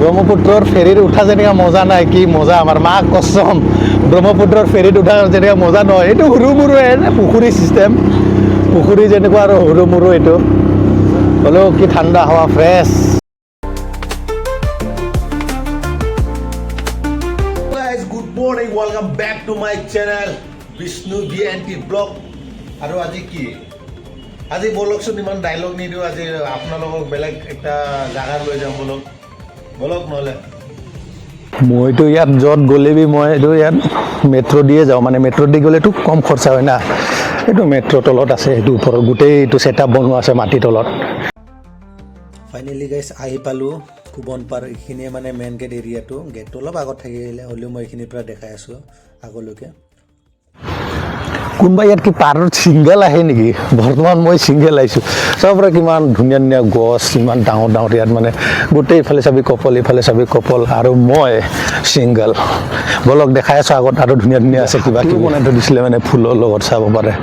ব্ৰহ্মপুত্ৰৰ ফেৰীত উঠা যেনেকৈ মজা নাই কি মজা আমাৰ মাক কচম ব্ৰহ্মপুত্ৰৰ ফেৰীত উঠা যেনেকৈ মজা নহয় এইটো সৰু মৰু পুখুৰী চিষ্টেম পুখুৰী যেনেকুৱা আৰু সৰু মৰু এইটো হ'লেও কি ঠাণ্ডা হাৱা fresh good morning welcome back to my channel Bishnu VNT blog আৰু আজি কি আজি বলকচোন ইমান ডাইলগ নিদিওঁ আজি আপোনালোকক বেলেগ এটা জাগাত লৈ যাম বলক নহ'লে মইতো ইয়াত য'ত গ'লেবি মই এইটো ইয়াত মেট্ৰ' দিয়ে যাওঁ মানে মেট্ৰ' দি গ'লেতো কম খৰচা হয় না এইটো মেট্ৰ' তলত আছে সেইটো ওপৰত গোটেই এইটো ছেটআপ বনোৱা আছে মাটিৰ তলত ফাইনেলি গাইছ আহি পালোঁ কুবন পাৰ এইখিনিয়ে মানে মেইন গেট এৰিয়াটো গেটটো অলপ আগত থাকিলে হ'লেও মই এইখিনিৰ পৰা দেখাই আছোঁ আগলৈকে কোনোবা ইয়াত কি পাৰত ছিংগল আহে নেকি বৰ্তমান মই ছিংগল আহিছোঁ চবৰে কিমান ধুনীয়া ধুনীয়া গছ ইমান ডাঙৰ ডাঙৰ ইয়াত মানে গোটেই ইফালে চাবি কপল ইফালে চাবি কপল আৰু মই ছিংগল বলক দেখাই আছোঁ আগত আৰু ধুনীয়া ধুনীয়া আছে কিবা কিবি বনাই থৈ দিছিলে মানে ফুলৰ লগত চাব পাৰে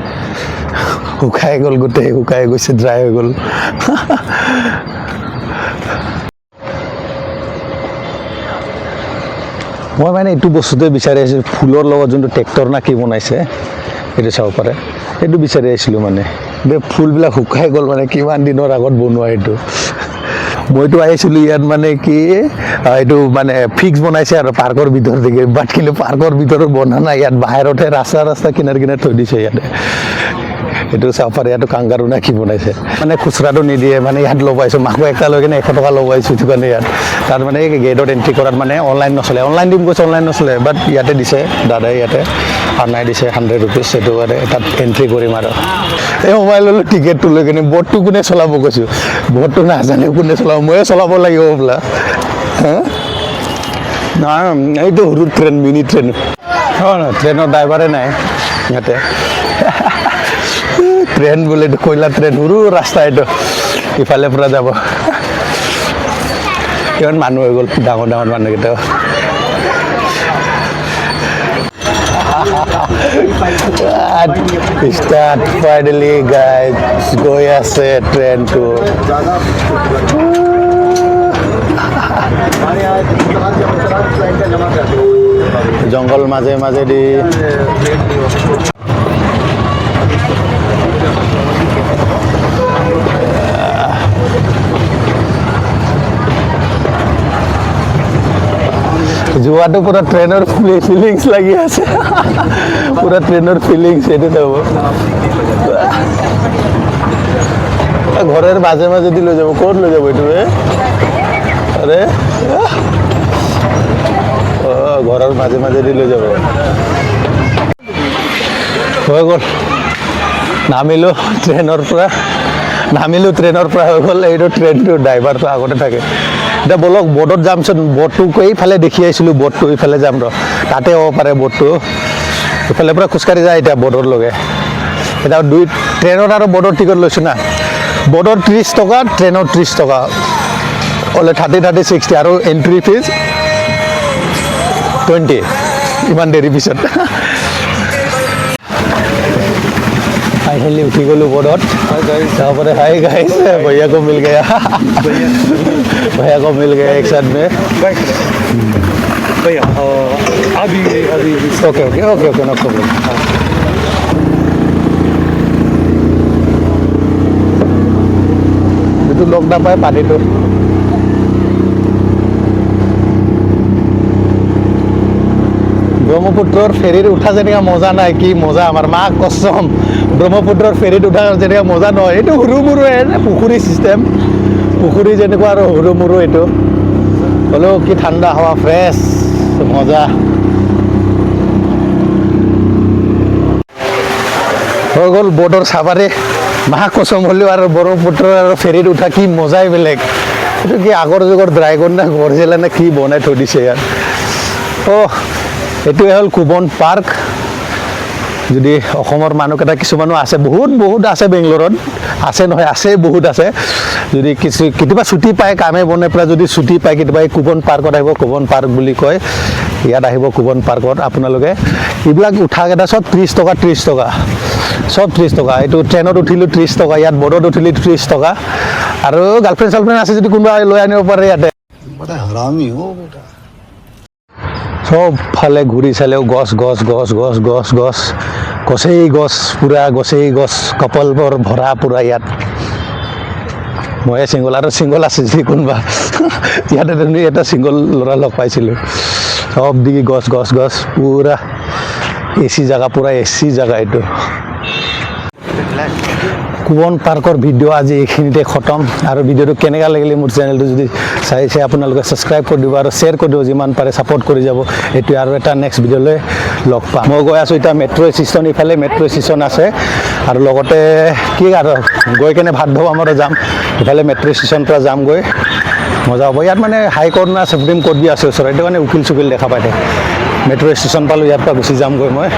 শুকাই গ'ল গোটেই শুকাই গৈছে ড্ৰাই হৈ গ'ল মই মানে এইটো বস্তুটোৱে বিচাৰি আছিলোঁ ফুলৰ লগত যোনটো ট্ৰেক্টৰ না কি বনাইছে সেইটো চাব পাৰে সেইটো বিচাৰি আহিছিলোঁ মানে ফুলবিলাক শুকাই গ'ল মানে কিমান দিনৰ আগত বনোৱা এইটো মইতো আহিছিলোঁ ইয়াত মানে কি এইটো মানে ফিক্স বনাইছে আৰু পাৰ্কৰ ভিতৰত দেখি বাট কিন্তু পাৰ্কৰ ভিতৰত বনা নাই ইয়াত বাহিৰতহে ৰাস্তা কিনাৰ থৈ দিছে ইয়াতে এইটো চাব পাৰে ইয়াতো কাংগাৰু নে কি বনাইছে মানে খুচৰাটো নিদিয়ে মানে ইয়াত ল'ব আহিছোঁ মাকো একটা লৈ কিনে 100 টকা ল'ব আহিছোঁ সেইটো কাৰণে ইয়াত তাত মানে গেটত এণ্ট্ৰি কৰাত মানে অনলাইন নচলে অনলাইন দিম কৈছে অনলাইন নচলে বাট ইয়াতে দিছে দাদাই ইয়াতে আনাই দিছে 100 rupees সেইটো কাৰণে তাত এণ্ট্ৰি কৰিম আৰু এই মোবাইললৈ টিকেটটো লৈ কিনে ব'টটো কোনে চলাব কৈছোঁ ব'টটো নাজানে কোনে চলাব ময়ে চলাব লাগিব বোলা নহয় এইটো সৰু ট্ৰেইন মিনি ট্ৰেইন ট্ৰেইনৰ ড্ৰাইভাৰে নাই ইয়াতে ট্ৰেইন বোলে এইটো কয়লা ট্ৰেইন সৰু ৰাস্তা এইটো ইফালে পৰা যাব কিমান মানুহ হৈ গ'ল ডাঙৰ ডাঙৰ মানুহকেইটা ষ্টাৰ্ট ফাইনেলি গাইজ গৈ আছে ট্ৰেইনটো জংঘল মাজে মাজেদি যোৱাটো পুৰা ট্ৰেইনৰ ফিলিংছ লাগি আছে পুৰা ট্ৰেইনৰ ফিলিংছ এইটো যাব ঘৰৰ মাজে মাজেদি লৈ যাব ক'ত লৈ যাব এইটো আৰে ঘৰৰ মাজে মাজেদি লৈ যাব হৈ গ'ল নামিলোঁ ট্ৰেইনৰ পৰা হৈ গ'ল এইটো ট্ৰেইনটো ড্ৰাইভাৰটো আগতে থাকে এতিয়া বলক ব'ৰ্ডত যামচোন ব'ৰ্ডটো এইফালে দেখি আহিছিলোঁ ব'ৰ্ডটো ইফালে যাম ৰ তাতে হ'ব পাৰে ব'ৰ্ডটো ইফালে পৰা খোজকাঢ়ি যায় এতিয়া ব'ৰ্ডৰ লগে এতিয়া ট্ৰেইনত আৰু ব'ৰ্ডৰ টিকট লৈছোঁ না ব'ৰ্ডৰ 30 টকা ট্ৰেইনৰ 30 টকা হ'লে 30 60 আৰু এণ্ট্ৰি ফিজ 20 ইমান দেৰি পিছত फाइनली उठी गलो बोर्डत तारपरे हाय गाइस भैया को मिल गया एक साथ में भैया अभी ओके नो प्रॉब्लम तो लग ना पाए पानी तो ব্ৰহ্মপুত্ৰৰ ফেৰীত উঠা যেনেকৈ মজা নাই কি মজা আমাৰ মাক কচম ব্ৰহ্মপুত্ৰৰ ফেৰীত উঠা যেনেকৈ মজা নহয় এইটো সৰু মৰু পুখুৰী চিষ্টেম পুখুৰী যেনেকুৱা আৰু সৰু মৰু এইটো হ'লেও কি ঠাণ্ডা হাৱা ফ্ৰেছ মজা হৈ গ'ল ব'ৰ্ডৰ চাবাৰে মাক কচম হ'লেও আৰু ব্ৰহ্মপুত্ৰৰ আৰু ফেৰীত উঠা কি মজাই বেলেগ এইটো কি আগৰ যুগৰ ড্ৰাইগন না গৰজেলা নে কি বনাই থৈ দিছে ইয়াত এইটোৱে হ'ল কুবন পাৰ্ক যদি অসমৰ মানুহকেইটা কিছুমানো আছে বহুত আছে বেংগলোৰত আছে নহয় আছে বহুত আছে যদি কেতিয়াবা ছুটি পায় কামে বনে পৰা যদি ছুটি পায় কেতিয়াবা এই কুবন পাৰ্কত আহিব কুবন পাৰ্ক বুলি কয় ইয়াত আহিব কুবন পাৰ্কত আপোনালোকে এইবিলাক উঠাকেইটা চব 30 টকা সব 30 টকা এইটো ট্ৰেইনত উঠিলোঁ 30 টকা ইয়াত ব'ৰ্ডত উঠিলোঁ 30 টকা আৰু গাৰ্লফ্ৰেণ্ড চাৰ্লফ্ৰেণ্ড আছে যদি কোনোবা লৈ আনিব পাৰে ইয়াতে बड़ा हरामी हो बेटा সব ফালে ঘূৰি চালেও গছ গছ গছ গছ গছ গছ গছেই গছ পুৰা গছেই গছ কপলবোৰ ভৰা পুৰা ইয়াত ময়ে ছিংগল আৰু ছিংগল আছে যদি কোনোবা ইয়াতে তুমি এটা ছিংগল ল'ৰা লগ পাইছিলোঁ সব দিগি গছ গছ গছ পুৰা এচি জেগা পুৰা এচি জেগা এইটো কুৱন পাৰ্কৰ ভিডিঅ' আজি এইখিনিতে খতম আৰু ভিডিঅ'টো কেনেকুৱা লাগিলে মোৰ চেনেলটো যদি চাইছে আপোনালোকে ছাবস্ক্ৰাইব কৰি দিব আৰু শ্বেয়াৰ কৰি দিব যিমান পাৰে ছাপোৰ্ট কৰি যাব এইটোৱে আৰু এটা নেক্সট ভিডিঅ'লৈ লগ পাম মই গৈ আছোঁ এতিয়া মেট্ৰ' ষ্টেচন ইফালে মেট্ৰ' ষ্টেচন আছে আৰু লগতে কি আৰু গৈ কেনে ভাত খাব আমাৰ যাম ইফালে মেট্ৰ' ষ্টেচনৰ পৰা যামগৈ মজা হ'ব ইয়াত মানে হাই কোৰ্ট না সুপ্ৰিম কোৰ্ট বি আছে ওচৰত সেইটো কাৰণে উকিল চুকিল দেখা পাই থাকে মেট্ৰ' ষ্টেচন পালোঁ ইয়াৰ পৰা গুচি যামগৈ মই